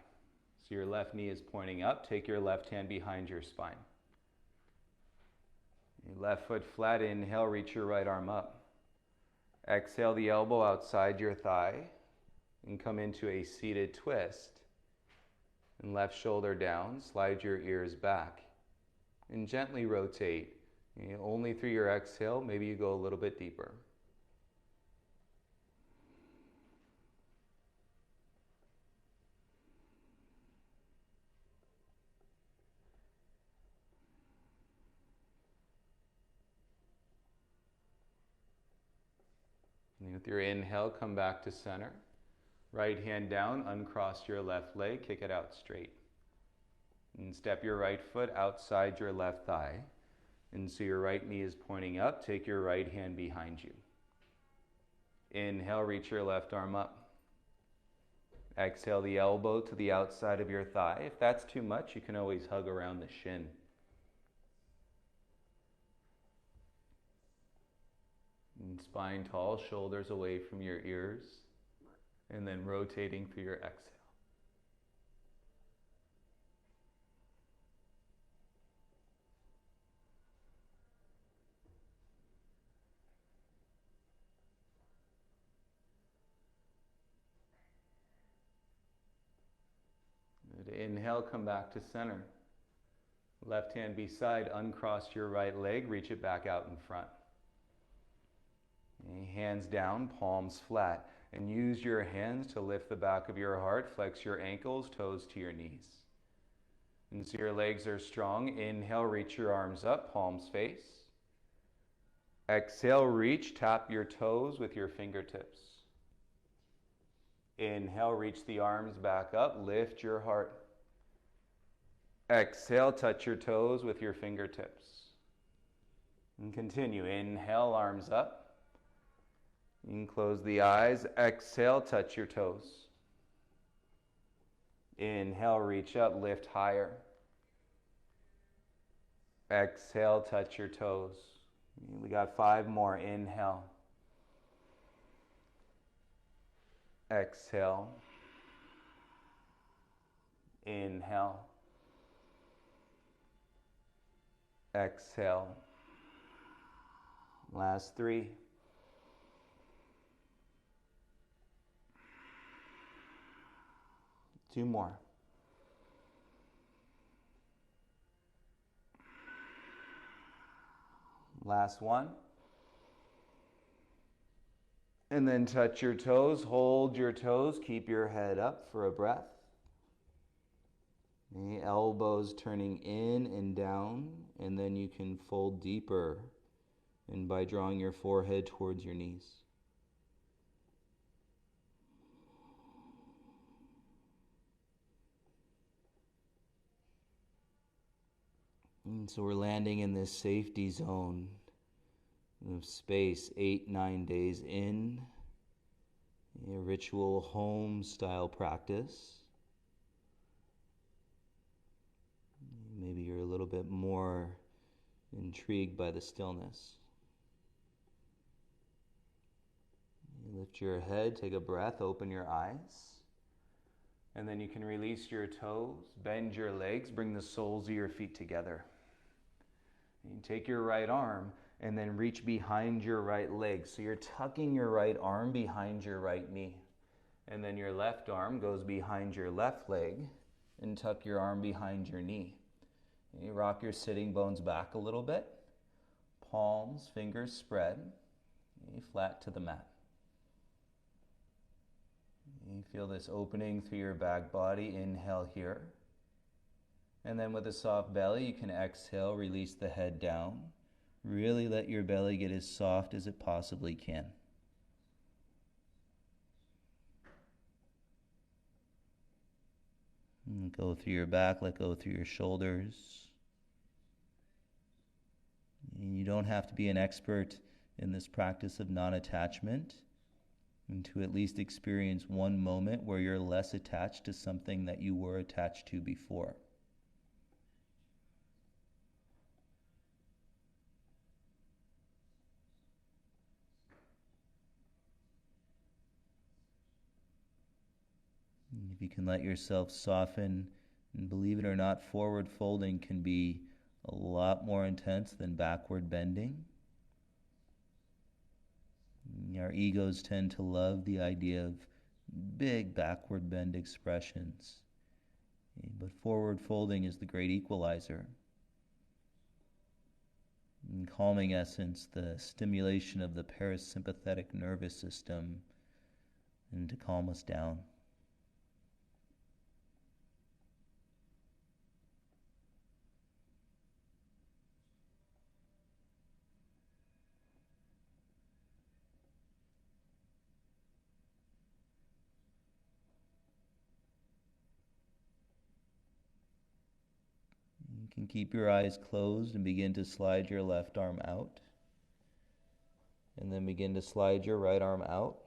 So your left knee is pointing up. Take your left hand behind your spine. Your left foot flat, inhale, reach your right arm up. Exhale the elbow outside your thigh and come into a seated twist. And left shoulder down, slide your ears back. And gently rotate. Only through your exhale, maybe you go a little bit deeper. And with your inhale, come back to center. Right hand down, uncross your left leg, kick it out straight. And step your right foot outside your left thigh. And so your right knee is pointing up, take your right hand behind you. Inhale, reach your left arm up. Exhale the elbow to the outside of your thigh. If that's too much, you can always hug around the shin. And spine tall, shoulders away from your ears. And then rotating through your exhale. Good. Inhale, come back to center. Left hand beside, uncross your right leg, reach it back out in front. Hands down, palms flat. And use your hands to lift the back of your heart, flex your ankles, toes to your knees. And so your legs are strong. Inhale, reach your arms up, palms face. Exhale, reach, tap your toes with your fingertips. Inhale, reach the arms back up, lift your heart. Exhale, touch your toes with your fingertips. And continue. Inhale, arms up. You can close the eyes. Exhale, touch your toes. Inhale, reach up, lift higher. Exhale, touch your toes. We got 5 more. Inhale. Exhale. Inhale. Exhale. Last 3. Two more. Last one. And then touch your toes, hold your toes, keep your head up for a breath. The elbows turning in and down, and then you can fold deeper and by drawing your forehead towards your knees. And so we're landing in this safety zone of space, 8-9 days in, a ritual home style practice. Maybe you're a little bit more intrigued by the stillness. You lift your head, take a breath, open your eyes. And then you can release your toes, bend your legs, bring the soles of your feet together. You take your right arm and then reach behind your right leg. So you're tucking your right arm behind your right knee. And then your left arm goes behind your left leg and tuck your arm behind your knee. You rock your sitting bones back a little bit. palms, fingers spread, flat to the mat. You feel this opening through your back body. Inhale here. And then with a soft belly, you can exhale, release the head down. Really let your belly get as soft as it possibly can. And go through your back, let go through your shoulders. And you don't have to be an expert in this practice of non-attachment, and to at least experience one moment where you're less attached to something that you were attached to before. And if you can let yourself soften, and believe it or not, forward folding can be a lot more intense than backward bending. Our egos tend to love the idea of big backward bend expressions. But forward folding is the great equalizer. In calming essence, the stimulation of the parasympathetic nervous system, and to calm us down. You can keep your eyes closed and begin to slide your left arm out. And then begin to slide your right arm out.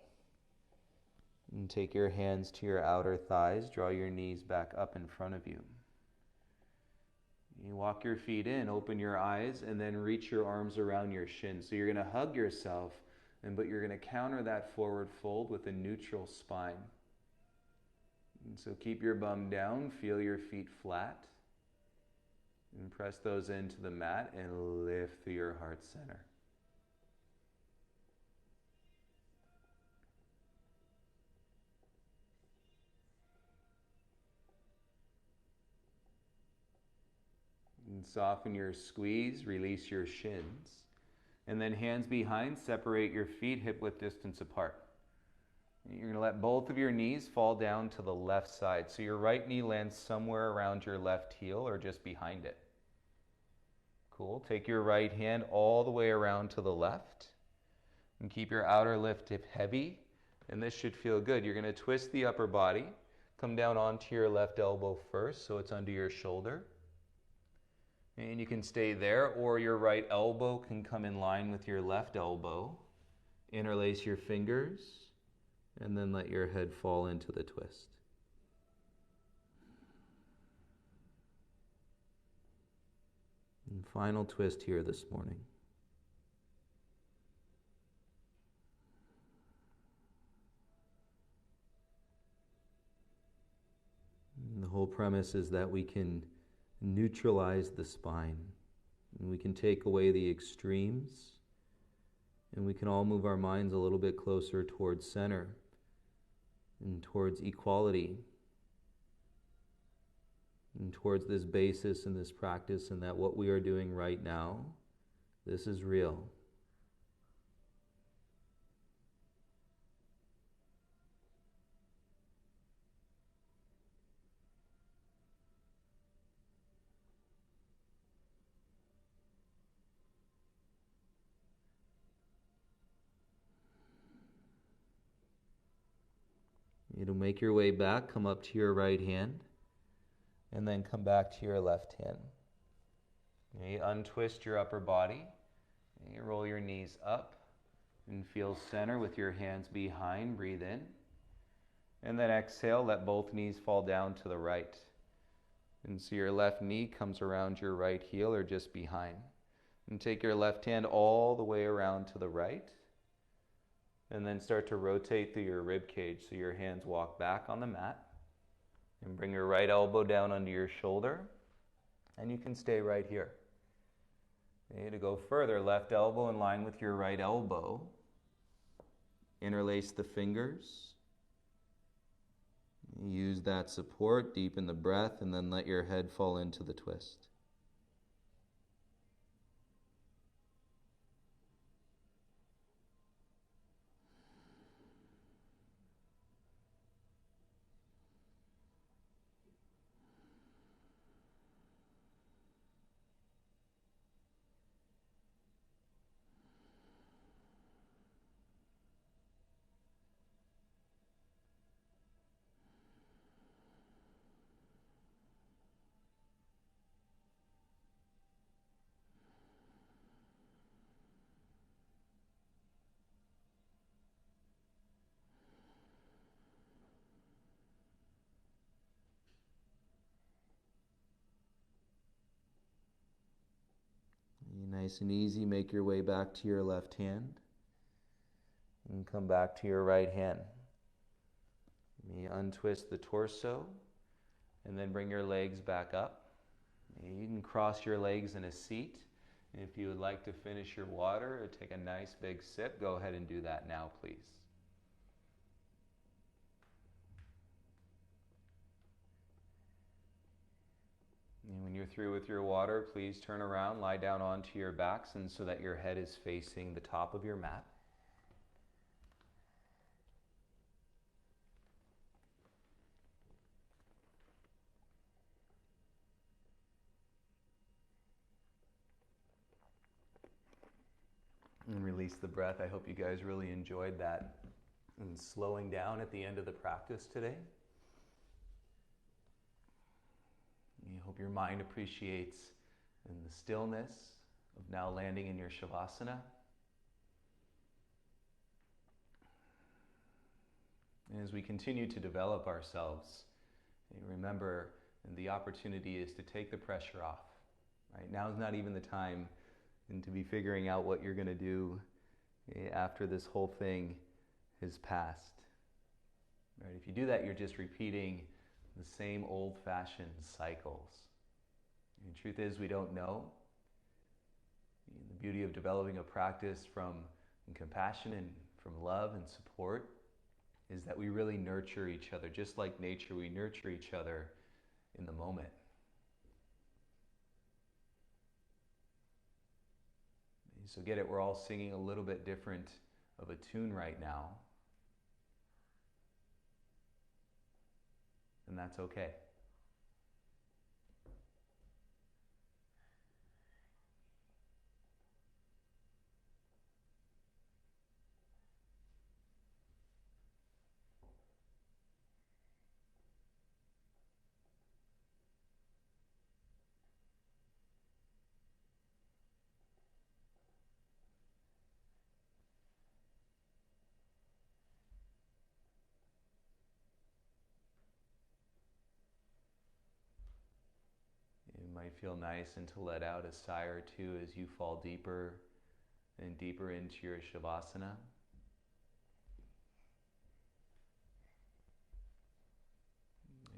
And take your hands to your outer thighs. Draw your knees back up in front of you. You walk your feet in, open your eyes, and then reach your arms around your shins. So you're going to hug yourself, but you're going to counter that forward fold with a neutral spine. And so keep your bum down, feel your feet flat. And press those into the mat and lift through your heart center. And soften your squeeze, release your shins. And then hands behind, separate your feet hip-width distance apart. You're going to let both of your knees fall down to the left side. So your right knee lands somewhere around your left heel or just behind it. Cool. Take your right hand all the way around to the left. And keep your outer lip hip heavy. And this should feel good. You're going to twist the upper body. Come down onto your left elbow first so it's under your shoulder. And you can stay there, or your right elbow can come in line with your left elbow. Interlace your fingers. And then let your head fall into the twist. And final twist here this morning. And the whole premise is that we can neutralize the spine. And we can take away the extremes. And we can all move our minds a little bit closer towards center and towards equality. And towards this basis and this practice, and that what we are doing right now, this is real. You'll make your way back, come up to your right hand. And then come back to your left hand. You untwist your upper body. You roll your knees up and feel center with your hands behind. Breathe in. And then exhale, let both knees fall down to the right. And so your left knee comes around your right heel or just behind. And take your left hand all the way around to the right. And then start to rotate through your rib cage so your hands walk back on the mat. And bring your right elbow down under your shoulder. And you can stay right here. Okay, to go further, left elbow in line with your right elbow. Interlace the fingers. Use that support, deepen the breath, and then let your head fall into the twist. Nice and easy, make your way back to your left hand and come back to your right hand. You untwist the torso and then bring your legs back up. You can cross your legs in a seat. If you would like to finish your water or take a nice big sip, go ahead and do that now, please. And when you're through with your water, please turn around, lie down onto your backs, and so that your head is facing the top of your mat. And release the breath. I hope you guys really enjoyed that and slowing down at the end of the practice today. I hope your mind appreciates in the stillness of now landing in your Shavasana. And as we continue to develop ourselves, remember the opportunity is to take the pressure off. Right? Now is not even the time to be figuring out what you're going to do after this whole thing has passed. Right? If you do that, you're just repeating the same old-fashioned cycles. And the truth is, we don't know. The beauty of developing a practice from compassion and from love and support is that we really nurture each other. Just like nature, we nurture each other in the moment. So get it, we're all singing a little bit different of a tune right now. And that's okay. It might feel nice and to let out a sigh or two as you fall deeper and deeper into your Shavasana.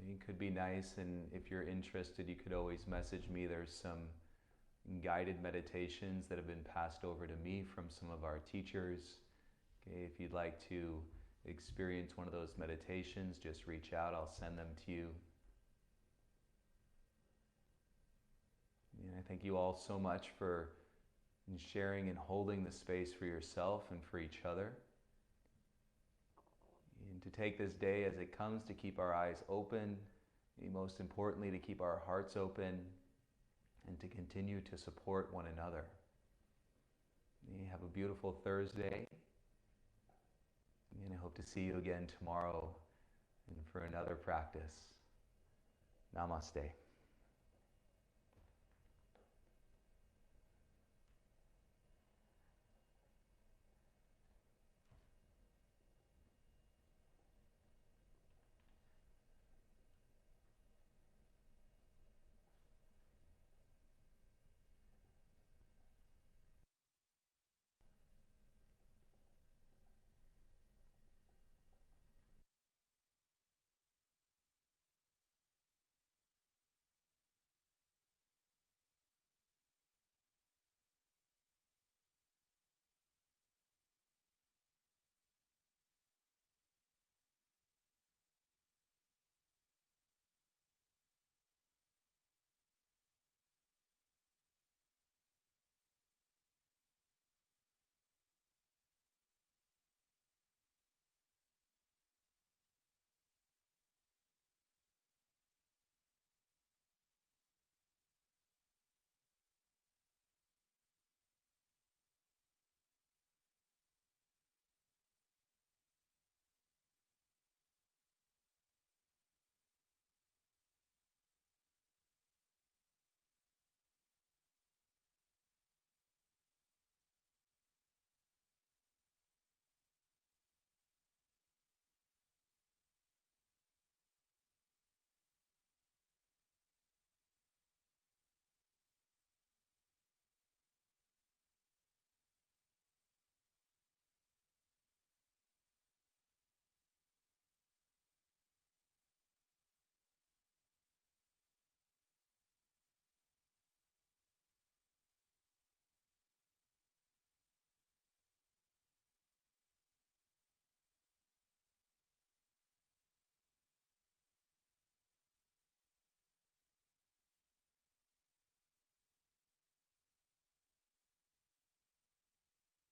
It could be nice, and if you're interested, you could always message me. There's some guided meditations that have been passed over to me from some of our teachers. Okay, if you'd like to experience one of those meditations, just reach out. I'll send them to you. And I thank you all so much for sharing and holding the space for yourself and for each other. And to take this day as it comes, to keep our eyes open, and most importantly, to keep our hearts open and to continue to support one another. Have a beautiful Thursday, and I hope to see you again tomorrow and for another practice. Namaste.